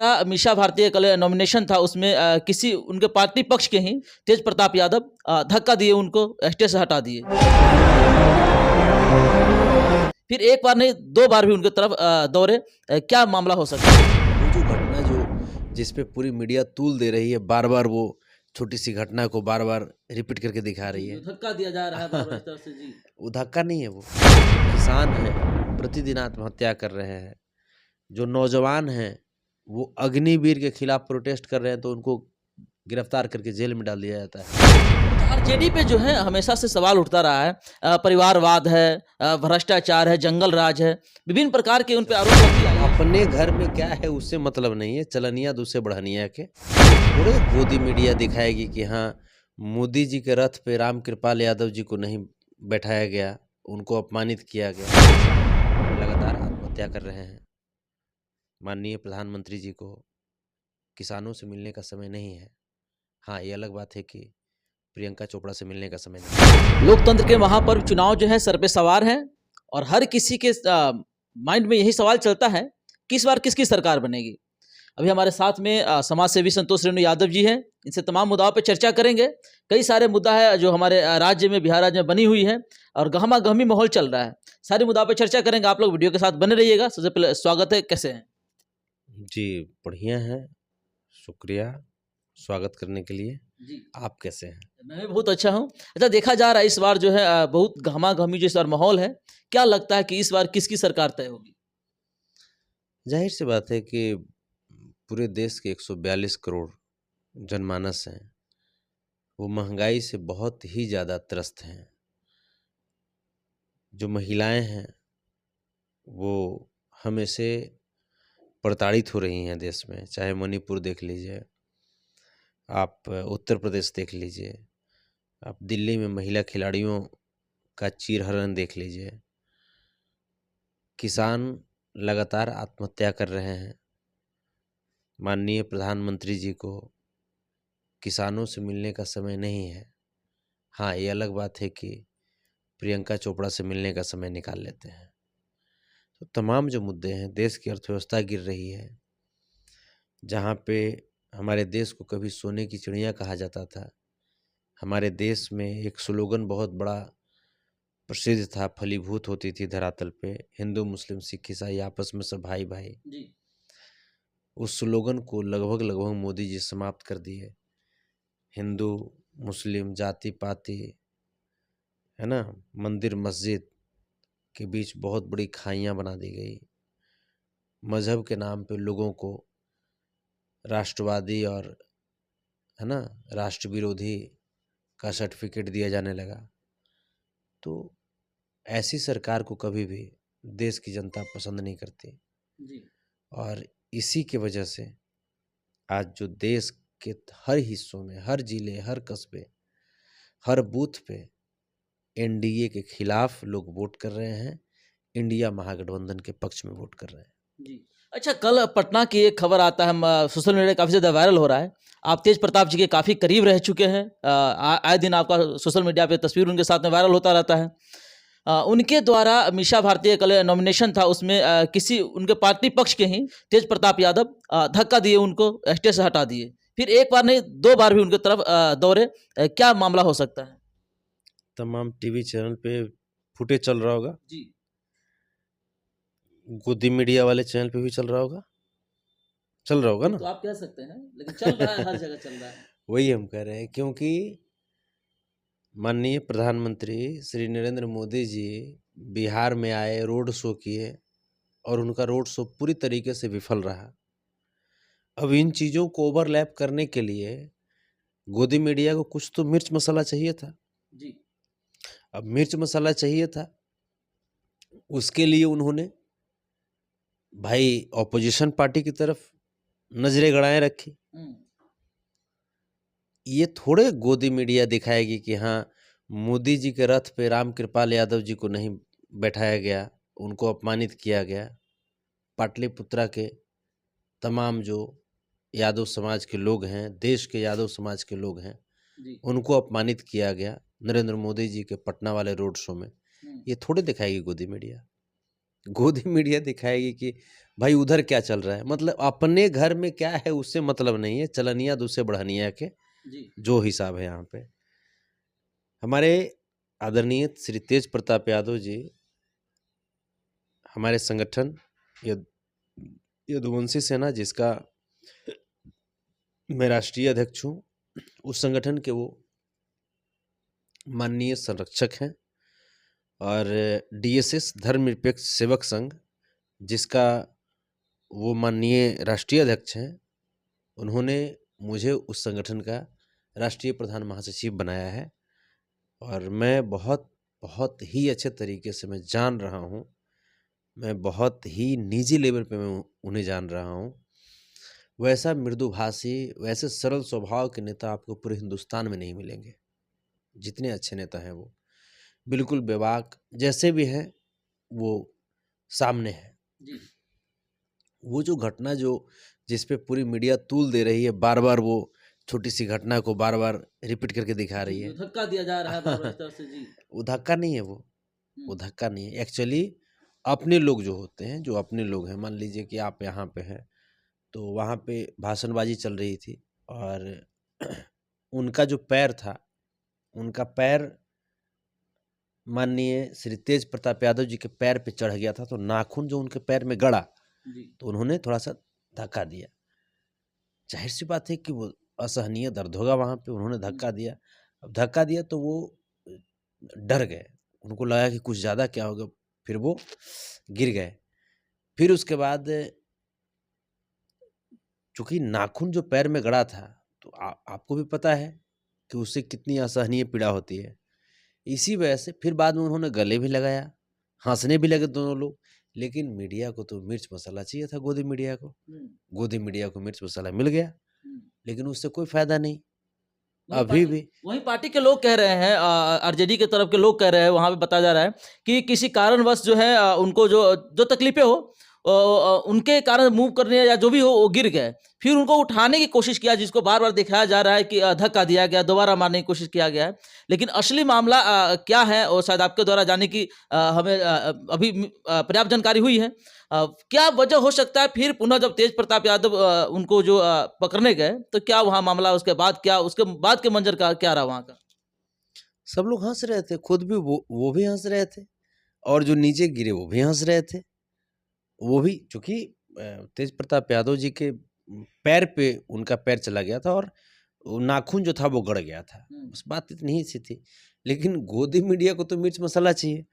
मीसा भारती का कल नॉमिनेशन था, उसमें किसी उनके पार्टी पक्ष के ही तेज प्रताप यादव धक्का दिए, उनको स्टेज से हटा दिए। फिर एक बार नहीं, 2 बार भी उनके तरफ दौड़े। क्या मामला हो सकता है? वो जो घटना जिस पे पूरी मीडिया तूल दे रही है, बार-बार वो छोटी सी घटना को बार-बार रिपीट करके दिखा रही है। धक्का दिया जा रहा है बार-बार इस तरह से जी। वो धक्का नहीं है, वो किसान हैं, प्रतिदिन आत्महत्या कर रहे हैं। जो नौजवान हैं, वो अग्निवीर के खिलाफ प्रोटेस्ट कर रहे हैं, तो उनको गिरफ्तार करके जेल में डाल दिया जाता है। आरजेडी पे जो है हमेशा से सवाल उठता रहा है, परिवारवाद है, भ्रष्टाचार है, जंगल राज है, विभिन्न प्रकार के उन पे आरोप लगते हैं। अपने घर में क्या है उससे मतलब नहीं है, चलनिया दूसरे बढ़निया के। पूरे गोदी मीडिया दिखाएगी कि हाँ, मोदी जी के रथ पे रामकृपाल यादव जी को नहीं बैठाया गया, उनको अपमानित किया गया। लगातार आत्महत्या कर रहे हैं। माननीय प्रधानमंत्री जी को किसानों से मिलने का समय नहीं है। हाँ, ये अलग बात है कि प्रियंका चोपड़ा से मिलने का समय नहीं है। लोकतंत्र के महापर्व चुनाव जो है सर पे सवार है, और हर किसी के माइंड में यही सवाल चलता है कि इस बार किसकी सरकार बनेगी। अभी हमारे साथ में समाज सेवी संतोष रेणु यादव जी हैं, इनसे तमाम मुद्दाओं पे चर्चा करेंगे। कई सारे मुद्दा है जो हमारे राज्य में, बिहार राज्य में बनी हुई है, और गहमा गहमी माहौल चल रहा है। सारे मुद्दाओं पे चर्चा करेंगे, आप लोग वीडियो के साथ बने रहिएगा। सबसे पहले स्वागत है, कैसे हैं? जी, बढ़िया है, शुक्रिया स्वागत करने के लिए। जी, आप कैसे हैं? मैं भी बहुत अच्छा हूँ। अच्छा, देखा जा रहा है इस बार जो है बहुत गहमा गहमी जो इस बार माहौल है, क्या लगता है कि इस बार किसकी सरकार तय होगी? जाहिर सी बात है कि पूरे देश के 142 करोड़ जनमानस हैं, वो महंगाई से बहुत ही ज़्यादा त्रस्त हैं। जो महिलाएं हैं, वो हमेशा प्रताड़ित हो रही हैं देश में। चाहे मणिपुर देख लीजिए, आप उत्तर प्रदेश देख लीजिए, आप दिल्ली में महिला खिलाड़ियों का चीरहरण देख लीजिए। किसान लगातार आत्महत्या कर रहे हैं। माननीय प्रधानमंत्री जी को किसानों से मिलने का समय नहीं है। हाँ, ये अलग बात है कि प्रियंका चोपड़ा से मिलने का समय निकाल लेते हैं। तो तमाम जो मुद्दे हैं, देश की अर्थव्यवस्था गिर रही है, जहाँ पे हमारे देश को कभी सोने की चिड़िया कहा जाता था। हमारे देश में एक स्लोगन बहुत बड़ा प्रसिद्ध था, फलीभूत होती थी धरातल पे, हिंदू मुस्लिम सिख ईसाई आपस में सब भाई भाई। जी। उस स्लोगन को लगभग मोदी जी समाप्त कर दिए। हिंदू मुस्लिम जाति पाति, है ना, मंदिर मस्जिद के बीच बहुत बड़ी खाइयाँ बना दी गई। मजहब के नाम पे लोगों को राष्ट्रवादी और, है ना, राष्ट्र विरोधी का सर्टिफिकेट दिया जाने लगा। तो ऐसी सरकार को कभी भी देश की जनता पसंद नहीं करती। जी। और इसी के वजह से आज जो देश के हर हिस्सों में, हर जिले, हर कस्बे, हर बूथ पे एनडीए के खिलाफ लोग वोट कर रहे हैं, इंडिया महागठबंधन के पक्ष में वोट कर रहे हैं। जी। अच्छा, कल पटना की एक खबर आता है, सोशल मीडिया काफ़ी ज़्यादा वायरल हो रहा है। आप तेज प्रताप जी के काफ़ी करीब रह चुके हैं। आए दिन आपका सोशल मीडिया पे तस्वीर उनके साथ में वायरल होता रहता है। उनके द्वारा मीसा भारती का कल नॉमिनेशन था, उसमें किसी उनके पार्टी पक्ष के ही तेज प्रताप यादव धक्का दिए, उनको स्टेज से हटा दिए। फिर एक बार नहीं, 2 बार भी उनके तरफ दौड़े। क्या मामला हो सकता है? तमाम टीवी चैनल पे फुटेज चल रहा होगा, जी। गोदी मीडिया वाले चैनल पे भी चल रहा होगा, चल रहा होगा वो ना। तो आप कह सकते हैं, लेकिन चल रहा है, हर जगह चल रहा है। वही हम कह रहे हैं, क्योंकि माननीय प्रधानमंत्री श्री नरेंद्र मोदी जी बिहार में आए, रोड शो किए, और उनका रोड शो पूरी तरीके से विफल रहा। अब इन चीज़ों को ओवरलैप करने के लिए गोदी मीडिया को कुछ तो मिर्च मसाला चाहिए था। जी। अब मिर्च मसाला चाहिए था, उसके लिए उन्होंने भाई ऑपोजिशन पार्टी की तरफ नजरें गड़ाए रखी। हुँ। ये थोड़े गोदी मीडिया दिखाएगी कि हाँ, मोदी जी के रथ पे रामकृपाल यादव जी को नहीं बैठाया गया, उनको अपमानित किया गया। पाटलिपुत्रा के तमाम जो यादव समाज के लोग हैं, देश के यादव समाज के लोग हैं, जी। उनको अपमानित किया गया नरेंद्र मोदी जी के पटना वाले रोड शो में। हुँ। ये थोड़े दिखाएगी गोदी मीडिया। गोदी मीडिया दिखाएगी कि भाई उधर क्या चल रहा है, मतलब अपने घर में क्या है उससे मतलब नहीं है, चलनिया दूसरे बढ़निया के जी जो हिसाब है यहाँ पे। हमारे आदरणीय श्री तेज प्रताप यादव जी हमारे संगठन यदुवंशी सेना, जिसका मैं राष्ट्रीय अध्यक्ष हूँ, उस संगठन के वो माननीय संरक्षक हैं। और डीएसएस धर्मनिरपेक्ष सेवक संघ, जिसका वो माननीय राष्ट्रीय अध्यक्ष हैं, उन्होंने मुझे उस संगठन का राष्ट्रीय प्रधान महासचिव बनाया है। और मैं बहुत बहुत ही अच्छे तरीके से मैं जान रहा हूँ, मैं बहुत ही निजी लेवल पे मैं उन्हें जान रहा हूँ। वैसा मृदुभाषी, वैसे सरल स्वभाव के नेता आपको पूरे हिंदुस्तान में नहीं मिलेंगे। जितने अच्छे नेता हैं वो बिल्कुल बेबाक, जैसे भी हैं वो सामने है। जी वो जो घटना जिस पे पूरी मीडिया तूल दे रही है, बार बार वो छोटी सी घटना को बार बार रिपीट करके दिखा रही जी, है। धक्का दिया जा रहा है बार-बार इस तरह से। जी वो धक्का नहीं है, वो हम्म, धक्का नहीं है। एक्चुअली अपने लोग जो होते हैं, जो अपने लोग हैं, मान लीजिए कि आप यहाँ पे हैं, तो वहाँ पे भाषणबाजी चल रही थी और उनका जो पैर था, उनका पैर माननीय श्री तेज प्रताप यादव जी के पैर पे चढ़ गया था, तो नाखून जो उनके पैर में गड़ा, जी तो उन्होंने थोड़ा सा धक्का दिया। जाहिर सी बात है कि वो असहनीय दर्द होगा वहाँ पे, उन्होंने धक्का दिया। अब धक्का दिया तो वो डर गए, उनको लगा कि कुछ ज़्यादा क्या होगा, फिर वो गिर गए। फिर उसके बाद चूँकि नाखून जो पैर में गड़ा था, तो आपको भी पता है कि उससे कितनी असहनीय पीड़ा होती है। इसी वजह से फिर बाद में उन्होंने गले भी लगाया, हँसने भी लगे दोनों लोग। लेकिन मीडिया को तो मिर्च मसाला चाहिए था, गोदी मीडिया को। गोदी मीडिया को मिर्च मसाला मिल गया, लेकिन उससे कोई फ़ायदा नहीं। अभी भी वहीं पार्टी के लोग कह रहे हैं, आरजेडी के तरफ के लोग कह रहे हैं, वहां पे बताया जा रहा है कि किसी कारणवश जो है उनको जो जो तकलीफें हो उनके कारण मूव करने या जो भी हो वो गिर गए, फिर उनको उठाने की कोशिश किया, जिसको बार बार दिखाया जा रहा है कि धक्का दिया गया, दोबारा मारने की कोशिश किया गया है। लेकिन असली मामला क्या है और शायद आपके द्वारा जाने की हमें अभी पर्याप्त जानकारी हुई है। क्या वजह हो सकता है फिर पुनः जब तेज प्रताप यादव उनको जो पकड़ने गए, तो क्या वहाँ मामला उसके बाद के मंजर का क्या रहा वहाँ का? सब लोग हँस रहे थे, खुद भी वो भी हँस रहे थे, और जो नीचे गिरे वो भी हँस रहे थे। वो भी चूँकि तेज प्रताप यादव जी के पैर पे उनका पैर चला गया था और वो नाखून जो था वो गड़ गया था, बस बात इतनी ही सी थी। लेकिन गोदी मीडिया को तो मिर्च मसाला चाहिए।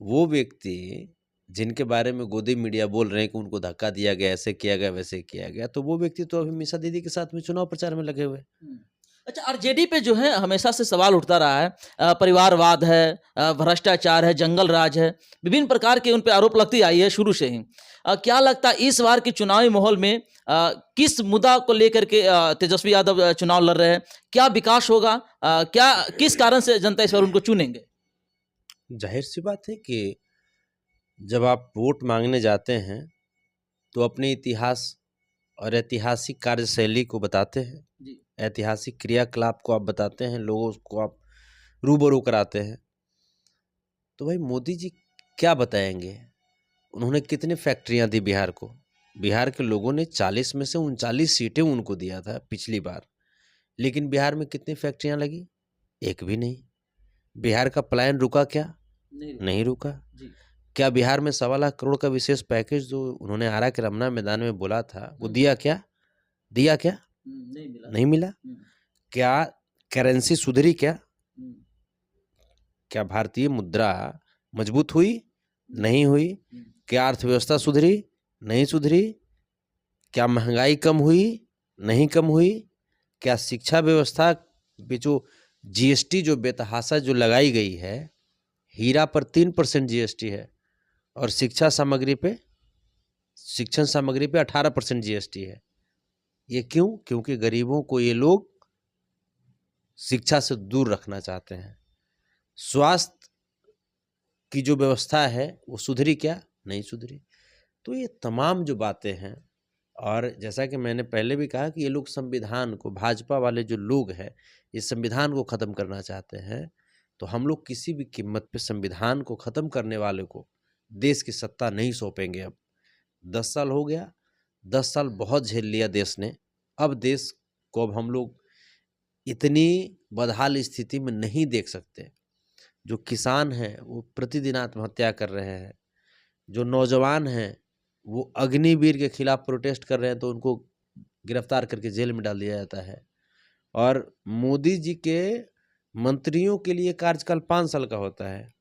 वो व्यक्ति जिनके बारे में गोदी मीडिया बोल रहे हैं कि उनको धक्का दिया गया, ऐसे किया गया, वैसे किया गया, तो वो व्यक्ति तो अभी मीसा दीदी के साथ में चुनाव प्रचार में लगे हुए हैं। अच्छा, आरजेडी पे जो है हमेशा से सवाल उठता रहा है, परिवारवाद है, भ्रष्टाचार है, जंगल राज है, विभिन्न प्रकार के उन पे आरोप लगती आई है शुरू से ही। क्या लगता है इस बार के चुनावी माहौल में किस मुद्दा को लेकर के तेजस्वी यादव चुनाव लड़ रहे हैं? क्या विकास होगा? क्या किस कारण से जनता इस बार उनको चुनेंगे? जाहिर सी बात है कि जब आप वोट मांगने जाते हैं तो अपने इतिहास और ऐतिहासिक कार्यशैली को बताते हैं, जी ऐतिहासिक क्रियाकलाप को आप बताते हैं, लोगों को आप रूबरू कराते हैं। तो भाई मोदी जी क्या बताएंगे? उन्होंने कितनी फैक्ट्रियां दी बिहार को? बिहार के लोगों ने 40 में से 39 सीटें उनको दिया था पिछली बार, लेकिन बिहार में कितनी फैक्ट्रियां लगी? एक भी नहीं। बिहार का प्लान रुका क्या? नहीं रुका। जी क्या बिहार में 1.25 करोड़ का विशेष पैकेज जो उन्होंने आरा के रमना मैदान में बोला था, वो दिया क्या? दिया क्या? नहीं मिला। नहीं मिला। क्या करेंसी सुधरी क्या? क्या भारतीय मुद्रा मजबूत हुई? नहीं हुई। क्या अर्थव्यवस्था सुधरी? नहीं सुधरी। क्या महंगाई कम हुई? नहीं कम हुई। क्या शिक्षा व्यवस्था पे जो जीएसटी जो बेतहाशा जो लगाई गई है, हीरा पर 3% जीएसटी है और शिक्षण सामग्री पे 18% जीएसटी है। ये क्यों? क्योंकि गरीबों को ये लोग शिक्षा से दूर रखना चाहते हैं। स्वास्थ्य की जो व्यवस्था है वो सुधरी क्या? नहीं सुधरी। तो ये तमाम जो बातें हैं, और जैसा कि मैंने पहले भी कहा कि ये लोग संविधान को, भाजपा वाले जो लोग हैं, ये संविधान को ख़त्म करना चाहते हैं। तो हम लोग किसी भी कीमत पे संविधान को ख़त्म करने वाले को देश की सत्ता नहीं सौंपेंगे। अब 10 साल हो गया, 10 साल बहुत झेल लिया देश ने। अब देश को अब हम लोग इतनी बदहाल स्थिति में नहीं देख सकते। जो किसान हैं वो प्रतिदिन आत्महत्या कर रहे हैं, जो नौजवान हैं वो अग्निवीर के खिलाफ प्रोटेस्ट कर रहे हैं तो उनको गिरफ्तार करके जेल में डाल दिया जाता है। और मोदी जी के मंत्रियों के लिए कार्यकाल 5 साल का होता है,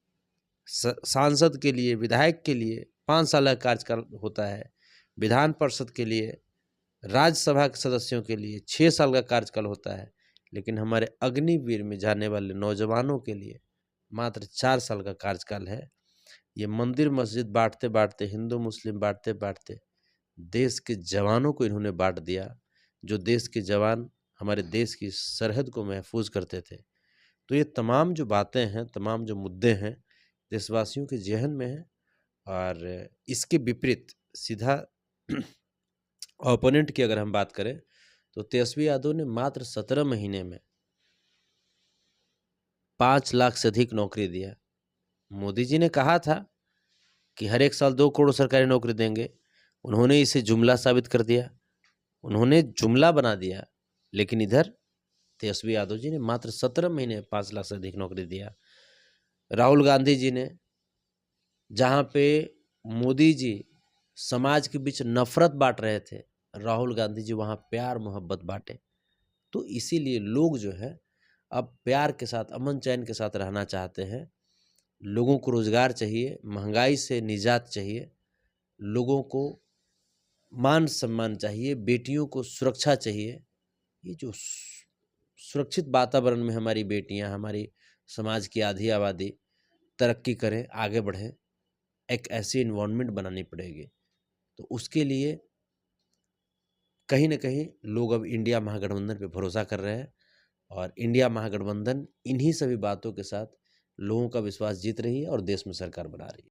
सांसद के लिए, विधायक के लिए 5 साल का कार्यकाल होता है, विधान परिषद के लिए, राज्यसभा के सदस्यों के लिए 6 साल का कार्यकाल होता है। लेकिन हमारे अग्निवीर में जाने वाले नौजवानों के लिए मात्र 4 साल का कार्यकाल है। ये मंदिर मस्जिद बांटते बांटते, हिंदू मुस्लिम बांटते बांटते देश के जवानों को इन्होंने बांट दिया, जो देश के जवान हमारे देश की सरहद को महफूज करते थे। तो ये तमाम जो बातें हैं, तमाम जो मुद्दे हैं देशवासियों के जहन में हैं। और इसके विपरीत सीधा ओपोनेंट की अगर हम बात करें तो तेजस्वी यादव ने मात्र 17 महीने में 5 लाख से अधिक नौकरी दिया। मोदी जी ने कहा था कि हर एक साल 2 करोड़ सरकारी नौकरी देंगे, उन्होंने इसे जुमला साबित कर दिया, उन्होंने जुमला बना दिया। लेकिन इधर तेजस्वी यादव जी ने मात्र 17 महीने 5 लाख से अधिक नौकरी दिया। राहुल गांधी जी ने, जहाँ पे मोदी जी समाज के बीच नफरत बांट रहे थे, राहुल गांधी जी वहाँ प्यार मोहब्बत बांटे। तो इसीलिए लोग जो है अब प्यार के साथ, अमन चैन के साथ रहना चाहते हैं। लोगों को रोजगार चाहिए, महंगाई से निजात चाहिए, लोगों को मान सम्मान चाहिए, बेटियों को सुरक्षा चाहिए। ये जो सुरक्षित वातावरण में हमारी बेटियां, हमारी समाज की आधी आबादी तरक्की करें, आगे बढ़ें, एक ऐसी इन्वायरमेंट बनानी पड़ेगी। तो उसके लिए कहीं ना कहीं लोग अब इंडिया महागठबंधन पे भरोसा कर रहे हैं। और इंडिया महागठबंधन इन्हीं सभी बातों के साथ लोगों का विश्वास जीत रही है और देश में सरकार बना रही है।